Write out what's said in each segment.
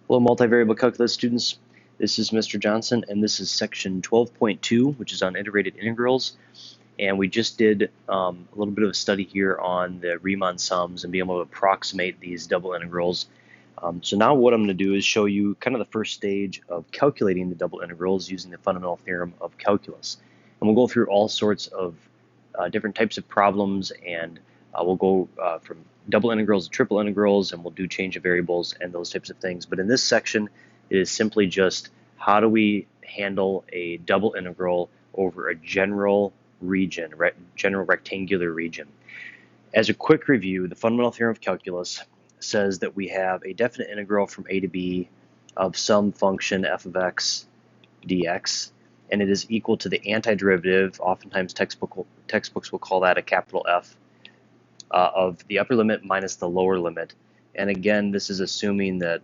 Hello, multivariable calculus students. This is Mr. Johnson, and this is section 12.2, which is on iterated integrals. And we just did a little bit of a study here on the Riemann sums and being able to approximate these double integrals. So now what I'm going to do is show you kind of the first stage of calculating the double integrals using the fundamental theorem of calculus. And we'll go through all sorts of different types of problems, and we'll go from double integrals to triple integrals, and we'll do change of variables and those types of things. But in this section, it is simply just how do we handle a double integral over a general region, general rectangular region. As a quick review, the fundamental theorem of calculus says that we have a definite integral from a to b of some function f of x dx, and it is equal to the antiderivative. Oftentimes textbooks will call that a capital F, of the upper limit minus the lower limit. And again, this is assuming that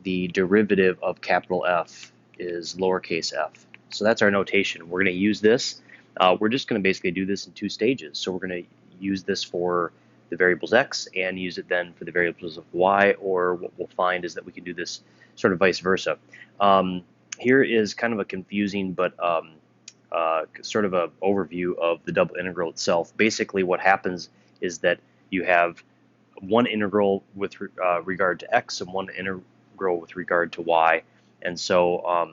the derivative of capital F is lowercase f. So that's our notation. We're going to use this. We're just going to basically do this in two stages. So we're going to use this for the variables x and use it then for the variables of y, or what we'll find is that we can do this sort of vice versa. Here is kind of a confusing but sort of an overview of the double integral itself. Basically what happens is that you have one integral with regard to x and one integral with regard to y. And so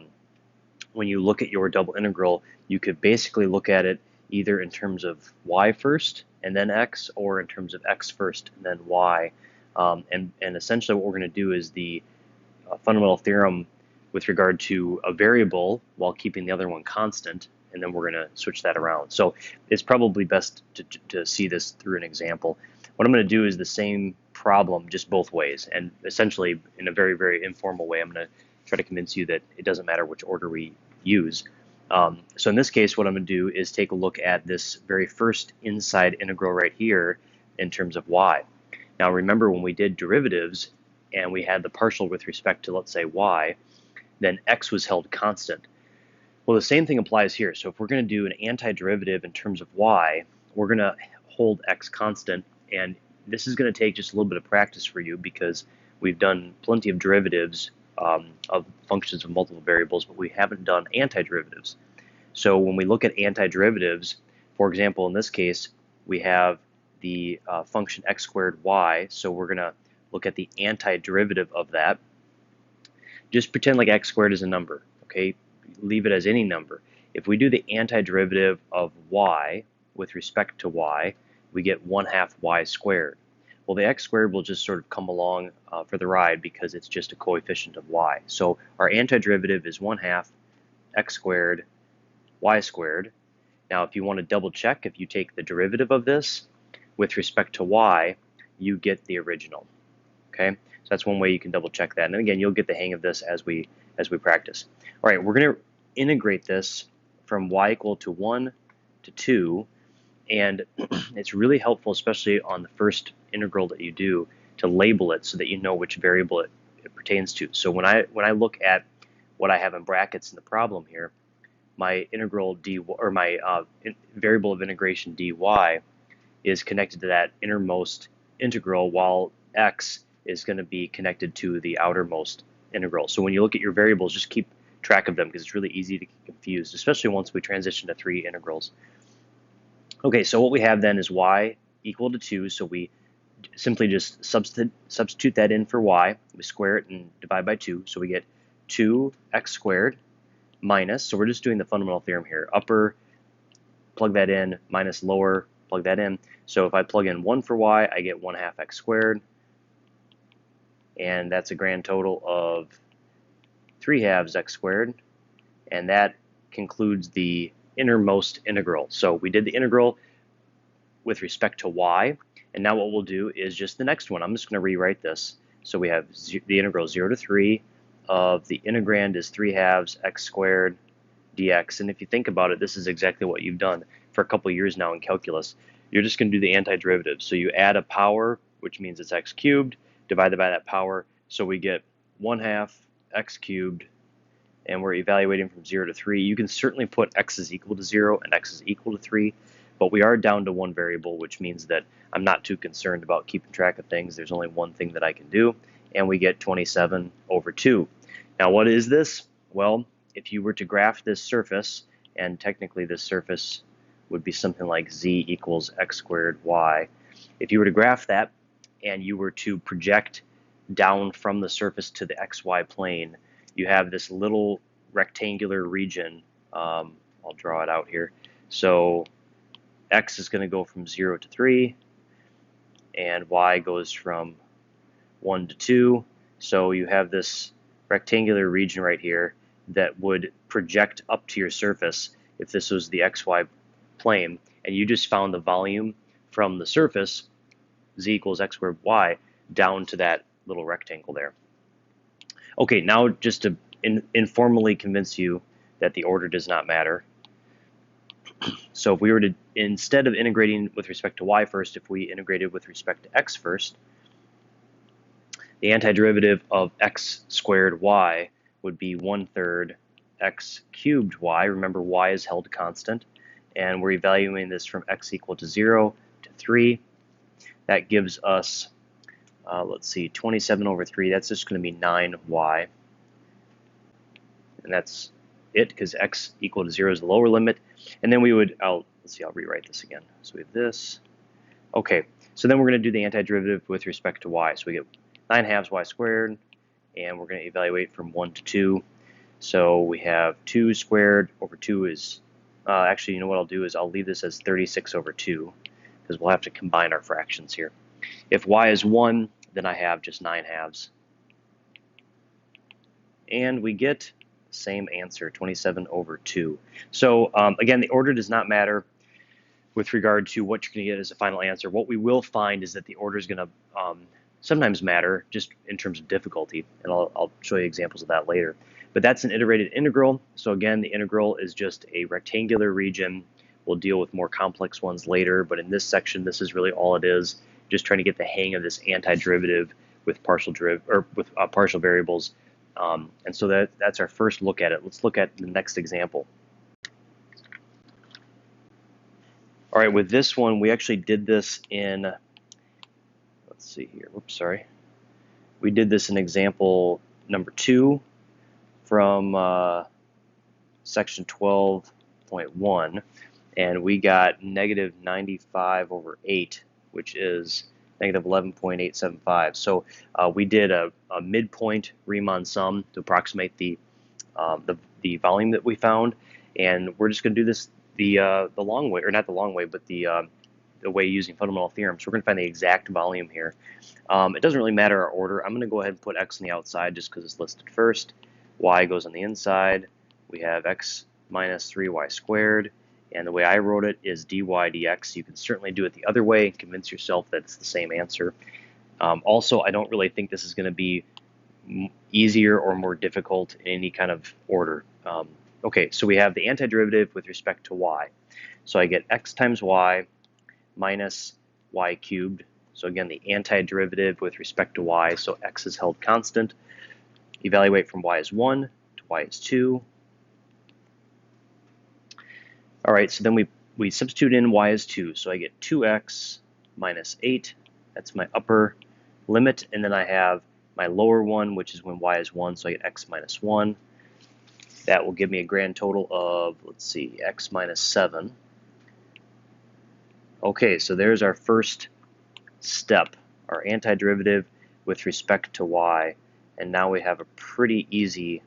when you look at your double integral, you could basically look at it either in terms of y first and then x, or in terms of x first and then y. And essentially what we're going to do is the fundamental theorem with regard to a variable while keeping the other one constant, and then we're going to switch that around. So it's probably best to see this through an example. What I'm going to do is the same problem, just both ways, and essentially in a very, very informal way. I'm going to try to convince you that it doesn't matter which order we use. So in this case, what I'm going to do is take a look at this very first inside integral right here in terms of y. Now remember, when we did derivatives and we had the partial with respect to, let's say, y, then x was held constant. Well, the same thing applies here. So if we're going to do an antiderivative in terms of y, we're going to hold x constant, and this is going to take just a little bit of practice for you because we've done plenty of derivatives of functions of multiple variables, but we haven't done antiderivatives. So when we look at antiderivatives, for example, in this case, we have the function x squared y, so we're going to look at the antiderivative of that. Just pretend like x squared is a number, okay? Leave it as any number. If we do the antiderivative of y with respect to y, we get 1/2 y squared. Well, the x squared will just sort of come along for the ride because it's just a coefficient of y. So our antiderivative is 1/2 x squared y squared. Now, if you want to double check, if you take the derivative of this with respect to y, you get the original. Okay, so that's one way you can double check that. And again, you'll get the hang of this as we practice. All right, we're going to integrate this from y equal to 1 to 2, and it's really helpful, especially on the first integral that you do, to label it so that you know which variable it pertains to. So when I look at what I have in brackets in the problem here, my integral dy, or my variable of integration dy, is connected to that innermost integral, while x is going to be connected to the outermost integral. So when you look at your variables, just keep track of them because it's really easy to get confused, especially once we transition to 3 integrals. Okay, so what we have then is y equal to 2, so we simply just substitute that in for y. We square it and divide by 2, so we get 2x squared minus, so we're just doing the fundamental theorem here, upper, plug that in, minus lower, plug that in. So if I plug in 1 for y, I get 1/2 x squared, and that's a grand total of 3/2 x squared, and that concludes the innermost integral. So we did the integral with respect to y, and now what we'll do is just the next one. I'm just going to rewrite this. So we have the integral 0 to 3 of the integrand is 3/2 x squared dx, and if you think about it, this is exactly what you've done for a couple years now in calculus. You're just going to do the antiderivative. So you add a power, which means it's x cubed, divided by that power, so we get 1/2 x cubed, and we're evaluating from 0 to 3. You can certainly put x is equal to 0 and x is equal to 3, but we are down to one variable, which means that I'm not too concerned about keeping track of things. There's only one thing that I can do, and we get 27 over 2. Now what is this? Well, if you were to graph this surface, and technically this surface would be something like z equals x squared y. If you were to graph that and you were to project down from the surface to the xy plane, you have this little rectangular region. I'll draw it out here. So x is going to go from 0 to 3, and y goes from 1 to 2. So you have this rectangular region right here that would project up to your surface if this was the xy plane, and you just found the volume from the surface, z equals x squared y, down to that little rectangle there. Okay, now just to informally convince you that the order does not matter. So if we were to, instead of integrating with respect to y first, if we integrated with respect to x first, the antiderivative of x squared y would be 1/3 x cubed y. Remember, y is held constant, and we're evaluating this from x equal to 0 to 3. That gives us, let's see, 27 over 3. That's just going to be 9y. And that's it, because x equal to 0 is the lower limit. And then we would, let's see, I'll rewrite this again. So we have this. Okay, so then we're going to do the antiderivative with respect to y. So we get 9/2 y squared, and we're going to evaluate from 1 to 2. So we have 2 squared over 2 is, actually, you know what I'll do is I'll leave this as 36 over 2, because we'll have to combine our fractions here. If y is 1, then I have just 9/2. And we get the same answer, 27 over 2. So again, the order does not matter with regard to what you're going to get as a final answer. What we will find is that the order is going to sometimes matter just in terms of difficulty, and I'll show you examples of that later. But that's an iterated integral. So again, the integral is just a rectangular region. We'll deal with more complex ones later, but in this section, this is really all it is, just trying to get the hang of this antiderivative with partial partial variables. And so that's our first look at it. Let's look at the next example. All right, with this one, we actually did this in, let's see here, whoops, sorry. We did this in example number 2 from section 12.1, and we got negative 95 over 8, which is negative 11.875. So we did a midpoint Riemann sum to approximate the volume that we found, and we're just going to do this the long way, or not the long way, but the way using fundamental theorems. So we're going to find the exact volume here. It doesn't really matter our order. I'm going to go ahead and put x on the outside just because it's listed first. Y goes on the inside. We have x minus 3y squared. And the way I wrote it is dy dx. You can certainly do it the other way and convince yourself that it's the same answer. Also, I don't really think this is going to be easier or more difficult in any kind of order. Okay, so we have the antiderivative with respect to y. So I get x times y minus y cubed. So again, the antiderivative with respect to y, so x is held constant. Evaluate from y is 1 to y is 2. All right, so then we substitute in y is 2. So I get 2x minus 8. That's my upper limit. And then I have my lower one, which is when y is 1. So I get x minus 1. That will give me a grand total of, let's see, x minus 7. Okay, so there's our first step, our antiderivative with respect to y. And now we have a pretty easy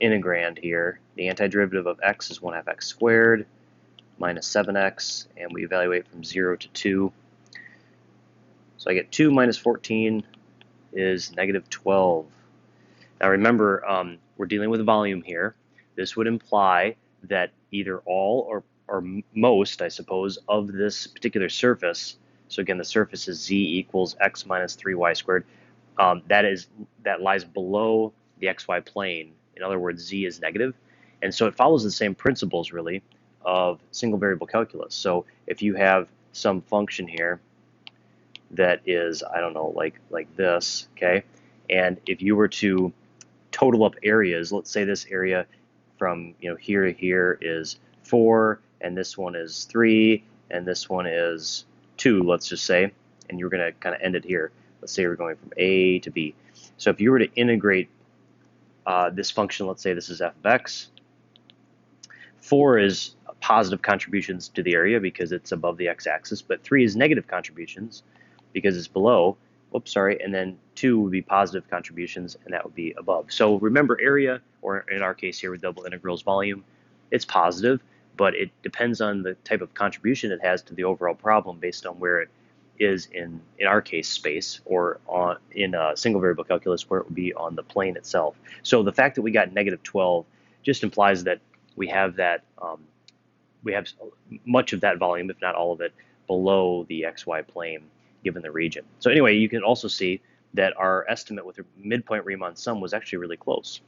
integrand here. The antiderivative of x is 1/2 x squared minus 7x, and we evaluate from 0 to 2. So I get 2 minus 14 is negative 12. Now remember, we're dealing with volume here. This would imply that either all or most, I suppose, of this particular surface, so again, the surface is z equals x minus 3y squared, that lies below the xy plane. In other words, z is negative. And so it follows the same principles, really, of single variable calculus. So if you have some function here that is, I don't know, like this, okay? And if you were to total up areas, let's say this area from here to here is 4, and this one is 3, and this one is 2, let's just say, and you're going to kind of end it here. Let's say we're going from A to B. So if you were to integrate this function, let's say this is f of x, 4 is positive contributions to the area because it's above the x-axis, but 3 is negative contributions because it's below. Whoops, sorry. And then 2 would be positive contributions, and that would be above. So remember, area, or in our case here with double integrals, volume, it's positive, but it depends on the type of contribution it has to the overall problem based on where it is in our case, space, or in single variable calculus where it would be on the plane itself. So the fact that we got negative 12 just implies that we have that we have much of that volume, if not all of it, below the xy plane given the region. So anyway, you can also see that our estimate with the midpoint Riemann sum was actually really close.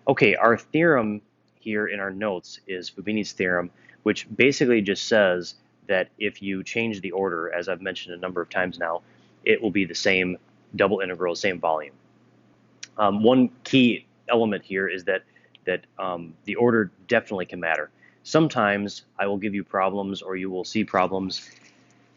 Okay, our theorem here in our notes is Fubini's theorem, which basically just says that if you change the order, as I've mentioned a number of times now, it will be the same double integral, same volume. One key element here is that the order definitely can matter. Sometimes I will give you problems, or you will see problems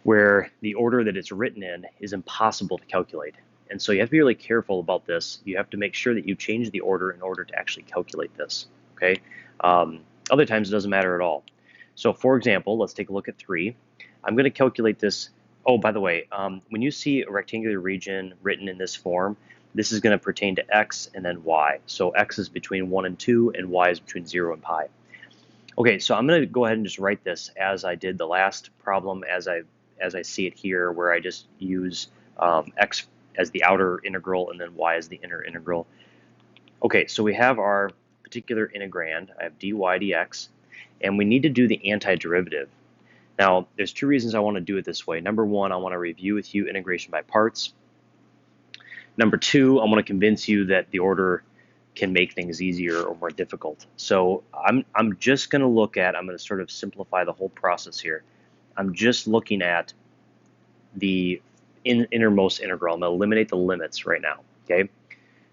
where the order that it's written in is impossible to calculate. And so you have to be really careful about this. You have to make sure that you change the order in order to actually calculate this, okay? Other times it doesn't matter at all. So for example, let's take a look at 3. I'm going to calculate this. Oh, by the way, when you see a rectangular region written in this form, this is going to pertain to x and then y. So x is between 1 and 2, and y is between 0 and pi. Okay, so I'm going to go ahead and just write this as I did the last problem, as I see it here, where I just use x as the outer integral and then y as the inner integral. Okay, so we have our particular integrand. I have dy dx, and we need to do the antiderivative. Now, there's 2 reasons I want to do it this way. Number 1, I want to review with you integration by parts. Number 2, I want to convince you that the order can make things easier or more difficult. So I'm just going to look at, I'm going to sort of simplify the whole process here. I'm just looking at the innermost integral. I'm going to eliminate the limits right now, okay?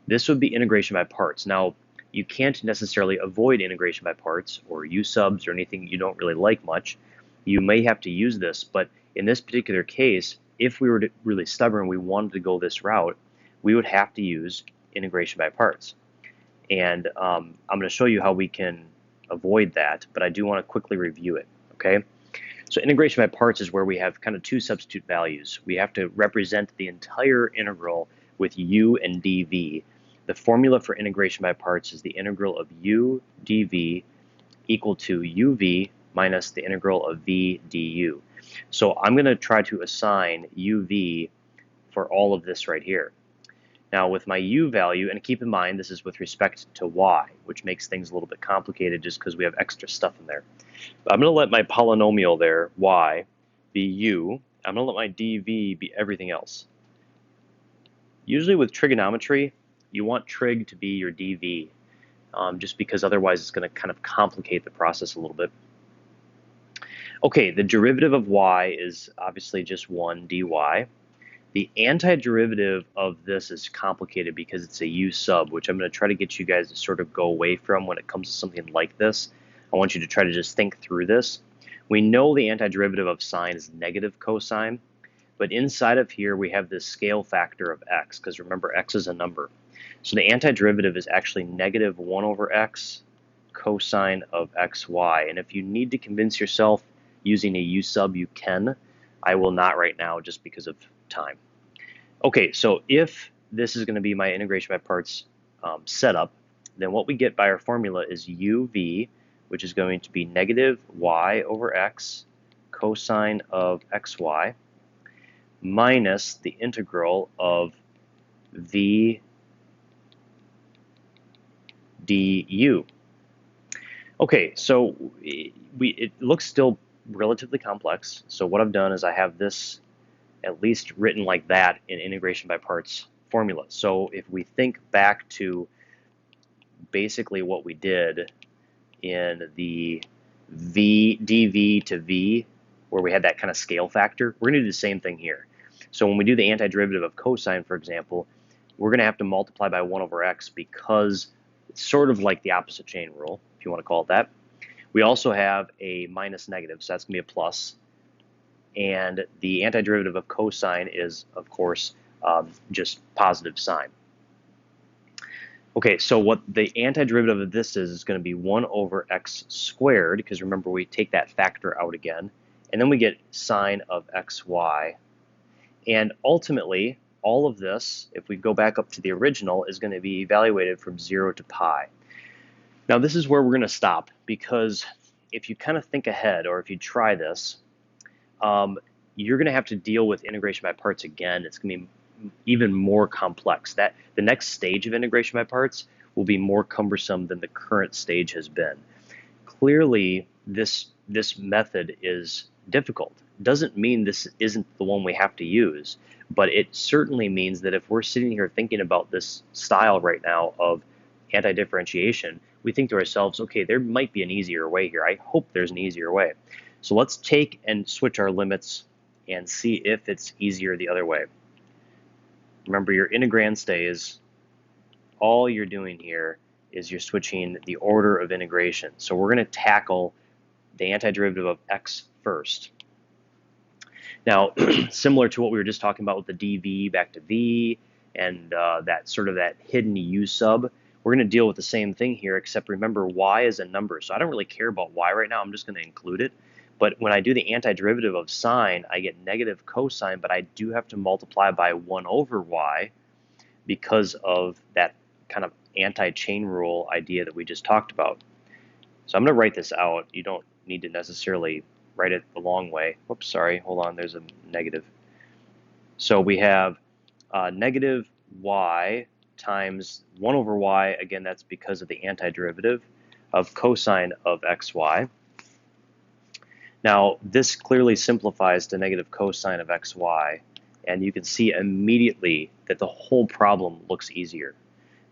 This would be integration by parts. Now, you can't necessarily avoid integration by parts or u subs or anything you don't really like much. You may have to use this, but in this particular case, if we were really stubborn, we wanted to go this route, we would have to use integration by parts. And I'm going to show you how we can avoid that, but I do want to quickly review it, okay? So integration by parts is where we have kind of 2 substitute values. We have to represent the entire integral with u and dv. The formula for integration by parts is the integral of u dv equal to uv minus the integral of v du. So I'm going to try to assign uv for all of this right here. Now with my u value, and keep in mind this is with respect to y, which makes things a little bit complicated just because we have extra stuff in there. But I'm going to let my polynomial there, y, be u. I'm going to let my dv be everything else. Usually with trigonometry, you want trig to be your dv, just because otherwise it's going to kind of complicate the process a little bit. Okay, the derivative of y is obviously just 1 dy. The antiderivative of this is complicated because it's a u sub, which I'm going to try to get you guys to sort of go away from when it comes to something like this. I want you to try to just think through this. We know the antiderivative of sine is negative cosine, but inside of here we have this scale factor of x, because remember x is a number. So the antiderivative is actually negative 1 over x cosine of xy. And if you need to convince yourself using a u sub, you can. I will not right now just because of time. Okay, so if this is going to be my integration by parts setup, then what we get by our formula is uv, which is going to be negative y over x cosine of xy minus the integral of v du. Okay, so it looks still relatively complex. So what I've done is I have this at least written like that in integration by parts formula. So if we think back to basically what we did in the dv to v, where we had that kind of scale factor, we're going to do the same thing here. So when we do the antiderivative of cosine, for example, we're going to have to multiply by 1 over x because it's sort of like the opposite chain rule, if you want to call it that. We also have a minus negative, so that's going to be a plus. And the antiderivative of cosine is, of course, just positive sign. Okay, so what the antiderivative of this is going to be 1 over x squared, because remember we take that factor out again, and then we get sine of xy. And ultimately, all of this, if we go back up to the original, is going to be evaluated from 0 to pi. Now this is where we're going to stop, because if you kind of think ahead, or if you try this, you're going to have to deal with integration by parts again. It's going to be even more complex. That the next stage of integration by parts will be more cumbersome than the current stage has been. Clearly, this method is difficult. Doesn't mean this isn't the one we have to use, but it certainly means that if we're sitting here thinking about this style right now of anti-differentiation, we think to ourselves, okay, there might be an easier way here. I hope there's an easier way. So let's take and switch our limits and see if it's easier the other way. Remember, your integrand stays. All you're doing here is you're switching the order of integration. So we're going to tackle the antiderivative of x first. Now, similar to what we were just talking about with the dv back to v and that hidden u sub, we're going to deal with the same thing here, except remember y is a number. So I don't really care about y right now. I'm just going to include it. But when I do the antiderivative of sine, I get negative cosine, but I do have to multiply by 1 over y because of that kind of anti-chain rule idea that we just talked about. So I'm going to write this out. You don't need to necessarily write it the long way. Whoops, sorry, hold on, there's a negative. So we have negative y times 1 over y, again, that's because of the antiderivative of cosine of xy. Now, this clearly simplifies to negative cosine of xy, and you can see immediately that the whole problem looks easier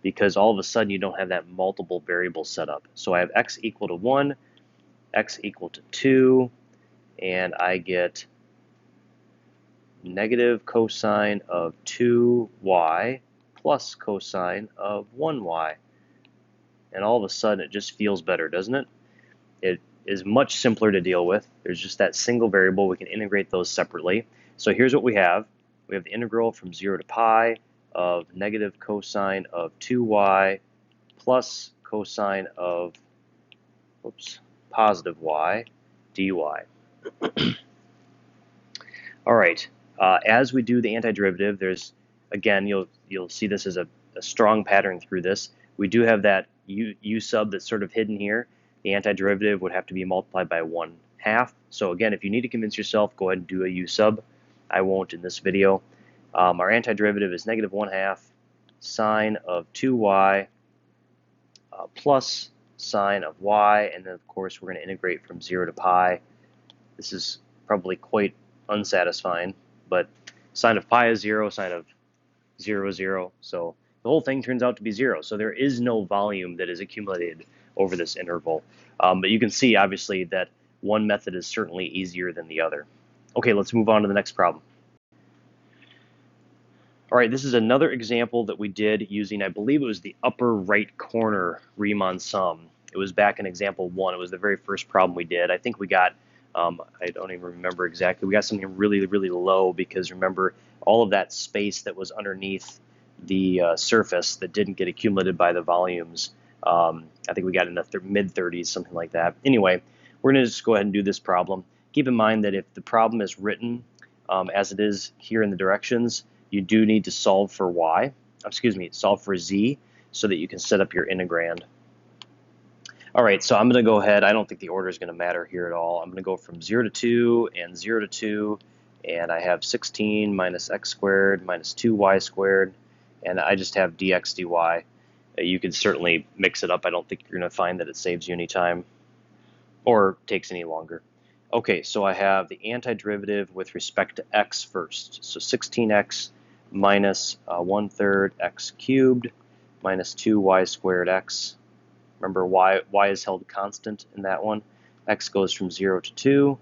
because all of a sudden you don't have that multiple variable setup. So I have x equal to 1, x equal to 2, and I get negative cosine of 2y plus cosine of 1y. And all of a sudden it just feels better, doesn't it? It is much simpler to deal with. There's just that single variable. We can integrate those separately. So here's what we have. We have the integral from 0 to pi of negative cosine of 2y plus cosine of positive y dy. All right. As we do the antiderivative, there's, again, you'll see this as a strong pattern through this. We do have that u sub that's sort of hidden here. The antiderivative would have to be multiplied by 1/2. So again, if you need to convince yourself, go ahead and do a u sub. I won't in this video. Our antiderivative is negative 1/2 sine of 2y plus sine of y, and then of course we're going to integrate from 0 to pi. This is probably quite unsatisfying, but sine of pi is 0, sine of 0 is 0, so the whole thing turns out to be 0. So there is no volume that is accumulated over this interval. But you can see, obviously, that one method is certainly easier than the other. Okay, let's move on to the next problem. All right, this is another example that we did using, I believe it was the upper right corner Riemann sum. It was back in example 1. It was the very first problem we did. I think we got, I don't even remember exactly, we got something really, really low because remember all of that space that was underneath the surface that didn't get accumulated by the volumes. I think we got in the mid-30s, something like that. Anyway, we're going to just go ahead and do this problem. Keep in mind that if the problem is written as it is here in the directions, you do need to solve for y, solve for z, so that you can set up your integrand. All right, so I'm going to go ahead. I don't think the order is going to matter here at all. I'm going to go from 0 to 2 and 0 to 2, and I have 16 minus x squared minus 2y squared, and I just have dx dy. You could certainly mix it up. I don't think you're going to find that it saves you any time or takes any longer. Okay, so I have the antiderivative with respect to x first. So 16x minus 1/3 x cubed minus 2y squared x. Remember, y is held constant in that one. X goes from 0 to 2.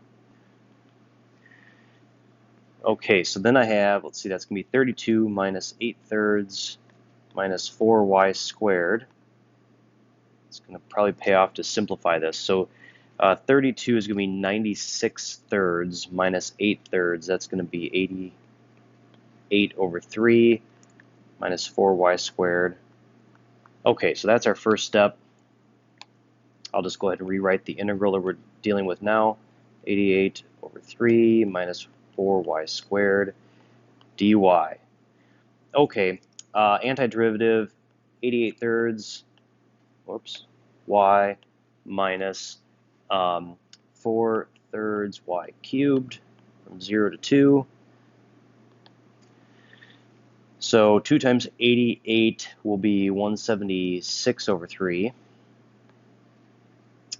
Okay, so then I have, let's see, that's going to be 32 minus 8/3 minus 4y squared. It's going to probably pay off to simplify this. So 32 is going to be 96/3 minus 8/3. That's going to be 8 over 3 minus 4y squared. Okay, so that's our first step. I'll just go ahead and rewrite the integral that we're dealing with now. 88 over 3 minus 4y squared dy. Okay, antiderivative, 88 thirds, whoops, y minus 4 thirds y cubed from 0 to 2. So 2 times 88 will be 176 over 3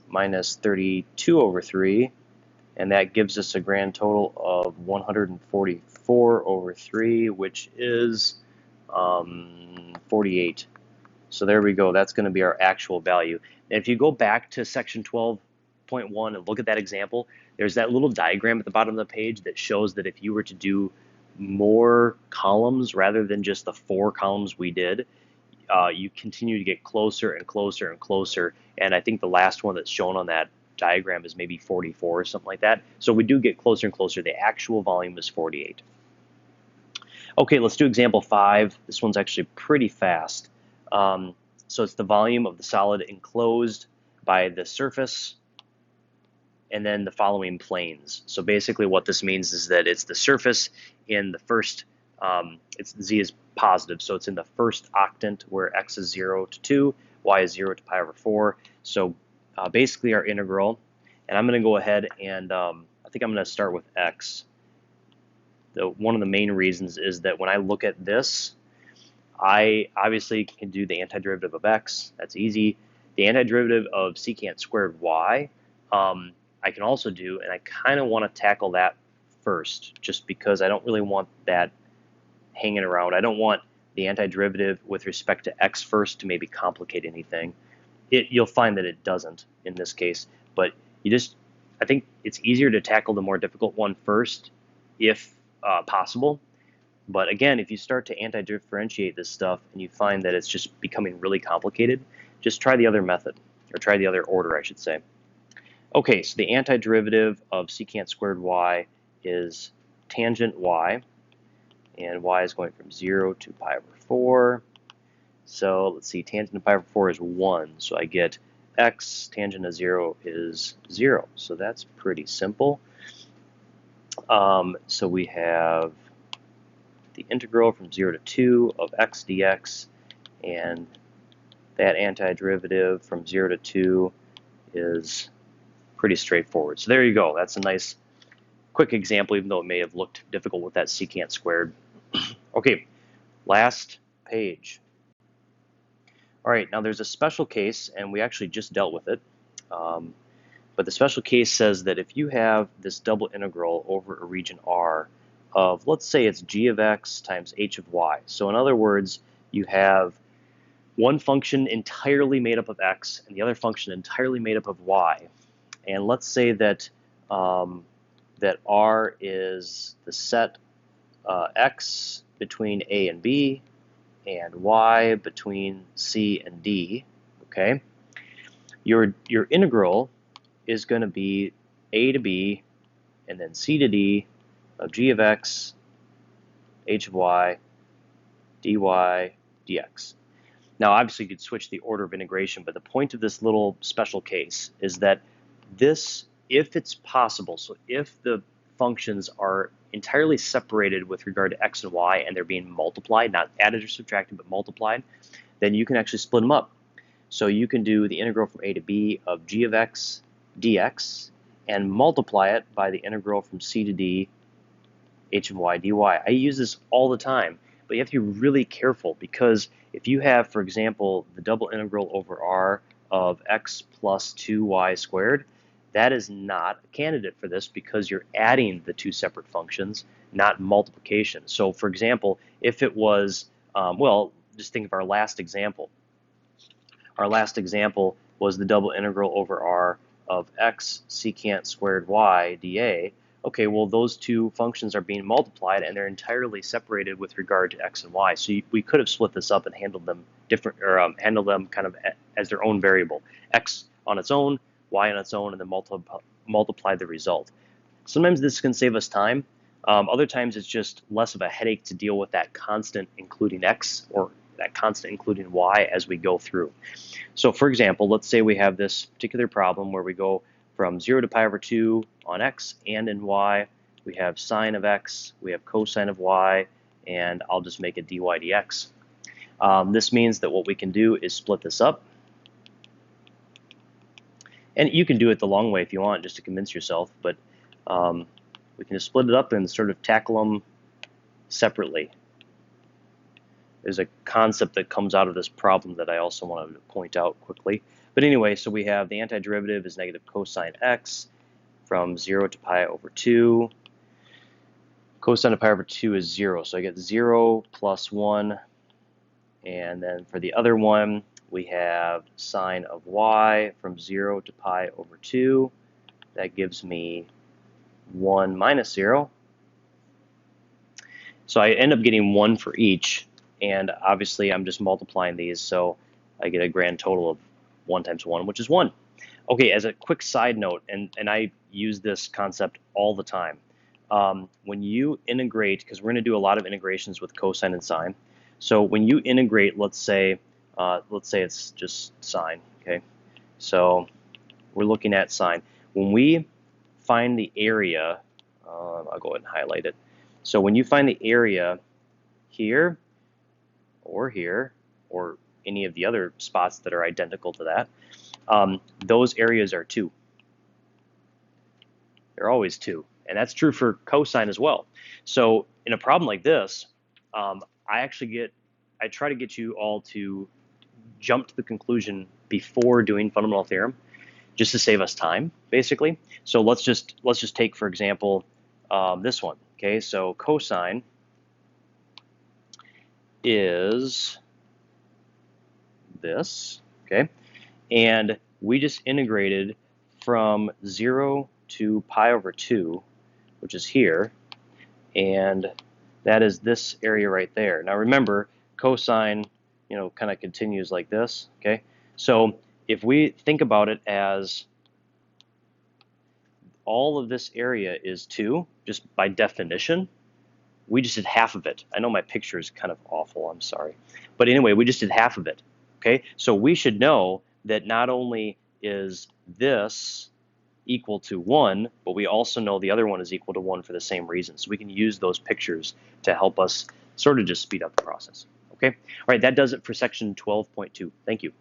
minus 32 over 3, and that gives us a grand total of 144 over 3, which is 48. So there we go. That's going to be our actual value. And if you go back to section 12.1 and look at that example, there's that little diagram at the bottom of the page that shows that if you were to do more columns rather than just the 4 columns we did, you continue to get closer and closer and closer. And I think the last one that's shown on that diagram is maybe 44 or something like that. So we do get closer and closer. The actual volume is 48. Okay, let's do example 5. This one's actually pretty fast. So it's the volume of the solid enclosed by the surface and then the following planes. So basically what this means is that it's the surface in the first, z is positive, so it's in the first octant where x is 0 to 2, y is 0 to pi over 4. So basically our integral, and I'm going to go ahead and I think I'm going to start with x. One of the main reasons is that when I look at this, I obviously can do the antiderivative of x. That's easy. The antiderivative of secant squared y, I can also do, and I kind of want to tackle that first, just because I don't really want that hanging around. I don't want the antiderivative with respect to x first to maybe complicate anything. You'll find that it doesn't in this case, but I think it's easier to tackle the more difficult one first, if possible. But again, if you start to anti-differentiate this stuff and you find that it's just becoming really complicated, just try the other method, or try the other order, I should say. Okay, so the antiderivative of secant squared y is tangent y, and y is going from 0 to pi over 4. So let's see, tangent of pi over 4 is 1, so I get x tangent of 0 is 0. So that's pretty simple. So we have the integral from 0 to 2 of x dx, and that antiderivative from 0 to 2 is pretty straightforward. So there you go. That's a nice quick example, even though it may have looked difficult with that secant squared. Okay, last page. All right, now there's a special case, and we actually just dealt with it. But the special case says that if you have this double integral over a region R of, let's say it's g of x times h of y. So in other words, you have one function entirely made up of x and the other function entirely made up of y. And let's say that that R is the set x between a and b and y between c and d. Okay, your integral is going to be a to b and then c to d of g of x, h of y, dy, dx. Now obviously you could switch the order of integration, but the point of this little special case is that this, if it's possible, so if the functions are entirely separated with regard to x and y and they're being multiplied, not added or subtracted, but multiplied, then you can actually split them up. So you can do the integral from a to b of g of x dx and multiply it by the integral from c to d h of y dy. I use this all the time, but you have to be really careful, because if you have, for example, the double integral over r of x plus 2y squared, that is not a candidate for this because you're adding the two separate functions, not multiplication. So for example, if it was, well, just think of our last example. Our last example was the double integral over r of x secant squared y dA. Okay, well, those two functions are being multiplied and they're entirely separated with regard to x and y. So we could have split this up and handled them different, or handled them kind of as their own variable. X on its own, y on its own, and then multiply the result. Sometimes this can save us time, Other times it's just less of a headache to deal with that constant including x or that constant including y as we go through. So for example, let's say we have this particular problem where we go from 0 to pi over 2 on x and in y. We have sine of x, we have cosine of y, and I'll just make it dy dx. This means that what we can do is split this up. And you can do it the long way if you want, just to convince yourself, but we can just split it up and sort of tackle them separately. There's a concept that comes out of this problem that I also wanted to point out quickly. But anyway, so we have the antiderivative is negative cosine x from 0 to pi over 2. Cosine of pi over 2 is 0, so I get 0 plus 1. And then for the other one, we have sine of y from 0 to pi over 2. That gives me 1 minus 0. So I end up getting 1 for each, and obviously I'm just multiplying these, so I get a grand total of 1 times 1, which is 1. Okay, as a quick side note, and I use this concept all the time, when you integrate, because we're going to do a lot of integrations with cosine and sine, so when you integrate, let's say it's just sine, okay? So we're looking at sine. When we find the area, I'll go ahead and highlight it. So when you find the area here, or any of the other spots that are identical to that, those areas are 2. They're always 2. And that's true for cosine as well. So in a problem like this, I try to get you all to jump to the conclusion before doing fundamental theorem, just to save us time, basically. So let's just take, for example, this one. Okay, so cosine is this. Okay, and we just integrated from 0 to pi over 2, which is here, and that is this area right there. Now remember, cosine, kind of continues like this, okay? So if we think about it as all of this area is 2, just by definition, we just did half of it. I know my picture is kind of awful, I'm sorry. But anyway, we just did half of it, okay? So we should know that not only is this equal to 1, but we also know the other one is equal to 1 for the same reason. So we can use those pictures to help us sort of just speed up the process. Okay? All right, that does it for section 12.2. Thank you.